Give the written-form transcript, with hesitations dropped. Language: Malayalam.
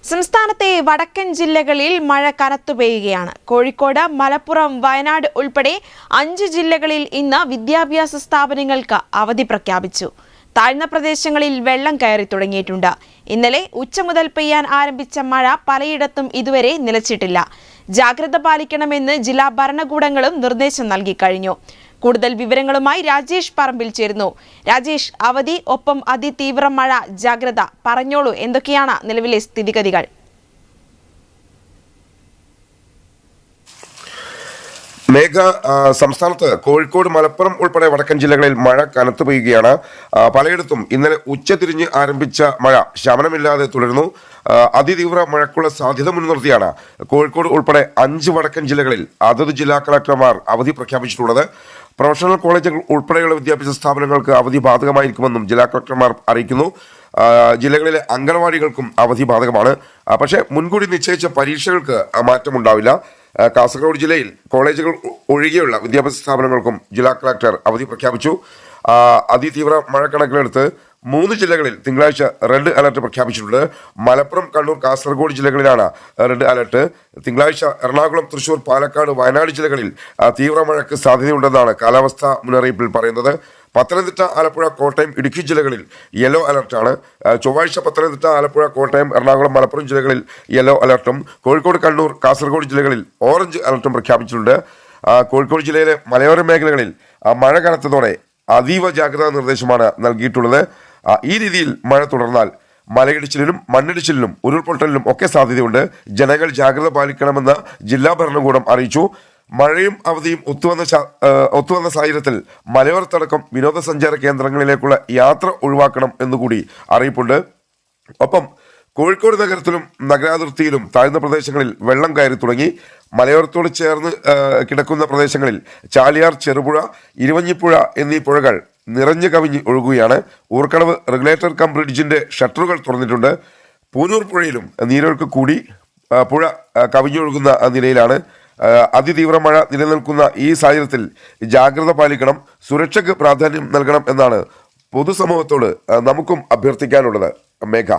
സംസ്ഥാനത്തെ വടക്കൻ ജില്ലകളിൽ മഴ കനത്തു പെയ്യുകയാണ്. കോഴിക്കോട്, മലപ്പുറം, വയനാട് ഉൾപ്പെടെ 5 ജില്ലകളിൽ ഇന്ന് വിദ്യാഭ്യാസ സ്ഥാപനങ്ങൾക്ക് അവധി പ്രഖ്യാപിച്ചു. താഴ്ന്ന പ്രദേശങ്ങളിൽ വെള്ളം കയറി തുടങ്ങിയിട്ടുണ്ട്. ഇന്നലെ ഉച്ച മുതൽ പെയ്യാൻ ആരംഭിച്ച മഴ പലയിടത്തും ഇതുവരെ നിലച്ചിട്ടില്ല. ജാഗ്രത പാലിക്കണമെന്ന് ജില്ലാ ഭരണകൂടങ്ങളും നിർദ്ദേശം നൽകി കഴിഞ്ഞു. കൂടുതൽ വിവരങ്ങളുമായി രാജേഷ് പറമ്പിൽ ചേരുന്നു. രാജേഷ്, അവധി ഒപ്പം അതിതീവ്ര മഴ ജാഗ്രത, പറഞ്ഞോളൂ, എന്തൊക്കെയാണ് നിലവിലെ സ്ഥിതിഗതികൾ? മേഘ, സംസ്ഥാനത്ത് കോഴിക്കോട്, മലപ്പുറം ഉൾപ്പെടെ വടക്കൻ ജില്ലകളിൽ മഴ കനത്തു പെയ്യുകയാണ്. പലയിടത്തും ഇന്നലെ ഉച്ചതിരിഞ്ഞ് ആരംഭിച്ച മഴ ശമനമില്ലാതെ തുടരുന്നു. അതിതീവ്ര മഴയ്ക്കുള്ള സാധ്യത മുൻനിർത്തിയാണ് കോഴിക്കോട് ഉൾപ്പെടെ 5 വടക്കൻ ജില്ലകളിൽ അതത് ജില്ലാ കളക്ടർമാർ അവധി പ്രഖ്യാപിച്ചിട്ടുള്ളത്. പ്രൊഫഷണൽ കോളേജുകൾ ഉൾപ്പെടെയുള്ള വിദ്യാഭ്യാസ സ്ഥാപനങ്ങൾക്ക് അവധി ബാധകമായിരിക്കുമെന്നും ജില്ലാ കളക്ടർമാർ അറിയിക്കുന്നു. ജില്ലകളിലെ അംഗനവാടികൾക്കും അവധി ബാധകമാണ്. പക്ഷേ മുൻകൂട്ടി നിശ്ചയിച്ച പരീക്ഷകൾക്ക് മാറ്റമുണ്ടാവില്ല. കാസർഗോഡ് ജില്ലയിൽ കോളേജുകൾ ഒഴികെയുള്ള വിദ്യാഭ്യാസ സ്ഥാപനങ്ങൾക്കും ജില്ലാ കളക്ടർ അവധി പ്രഖ്യാപിച്ചു. അതിതീവ്ര മഴ കണക്കിലെടുത്ത് 3 ജില്ലകളിൽ തിങ്കളാഴ്ച റെഡ് അലർട്ട് പ്രഖ്യാപിച്ചിട്ടുണ്ട്. മലപ്പുറം, കണ്ണൂർ, കാസർഗോഡ് ജില്ലകളിലാണ് റെഡ് അലർട്ട്. തിങ്കളാഴ്ച എറണാകുളം, തൃശൂർ, പാലക്കാട്, വയനാട് ജില്ലകളിൽ തീവ്ര മഴയ്ക്ക് സാധ്യതയുണ്ടെന്നാണ് കാലാവസ്ഥാ മുന്നറിയിപ്പിൽ പറയുന്നത്. പത്തനംതിട്ട, ആലപ്പുഴ, കോട്ടയം, ഇടുക്കി ജില്ലകളിൽ യെല്ലോ അലർട്ടാണ്. ചൊവ്വാഴ്ച പത്തനംതിട്ട, ആലപ്പുഴ, കോട്ടയം, എറണാകുളം, മലപ്പുറം ജില്ലകളിൽ യെല്ലോ അലർട്ടും കോഴിക്കോട്, കണ്ണൂർ, കാസർഗോഡ് ജില്ലകളിൽ ഓറഞ്ച് അലർട്ടും പ്രഖ്യാപിച്ചിട്ടുണ്ട്. കോഴിക്കോട് ജില്ലയിലെ മലയോര മേഖലകളിൽ മഴ കനത്തതോടെ അതീവ ജാഗ്രതാ നിർദ്ദേശമാണ് നൽകിയിട്ടുള്ളത്. ഈ രീതിയിൽ മഴ തുടർന്നാൽ മലയിടിച്ചിലിനും മണ്ണിടിച്ചിലിനും ഉരുൾപൊട്ടലിനും ഒക്കെ സാധ്യതയുണ്ട്. ജനങ്ങൾ ജാഗ്രത പാലിക്കണമെന്ന് ജില്ലാ ഭരണകൂടം അറിയിച്ചു. മഴയും അവധിയും ഒത്തുവന്ന സാഹചര്യത്തിൽ മലയോരത്തടക്കം വിനോദസഞ്ചാര കേന്ദ്രങ്ങളിലേക്കുള്ള യാത്ര ഒഴിവാക്കണം എന്നുകൂടി അറിയിപ്പുണ്ട്. ഒപ്പം കോഴിക്കോട് നഗരത്തിലും നഗരാതിർത്തിയിലും താഴ്ന്ന പ്രദേശങ്ങളിൽ വെള്ളം കയറി തുടങ്ങി. മലയോരത്തോട് ചേർന്ന് കിടക്കുന്ന പ്രദേശങ്ങളിൽ ചാലിയാർ, ചെറുപുഴ, ഇരുവഞ്ഞിപ്പുഴ എന്നീ പുഴകൾ നിറഞ്ഞു കവിഞ്ഞ് ഒഴുകുകയാണ്. ഊർക്കടവ് റെഗുലേറ്റർ കം ബ്രിഡ്ജിന്റെ ഷട്ടറുകൾ തുറന്നിട്ടുണ്ട്. പൂനൂർ പുഴയിലും നീരൊഴുക്ക് കൂടി പുഴ കവിഞ്ഞൊഴുകുന്ന നിലയിലാണ്. അതിതീവ്ര മഴ നിലനിൽക്കുന്ന ഈ സാഹചര്യത്തിൽ ജാഗ്രത പാലിക്കണം, സുരക്ഷയ്ക്ക് പ്രാധാന്യം നൽകണം എന്നാണ് പൊതുസമൂഹത്തോട് നമുക്കും അഭ്യർത്ഥിക്കാനുള്ളത്. മേഘ.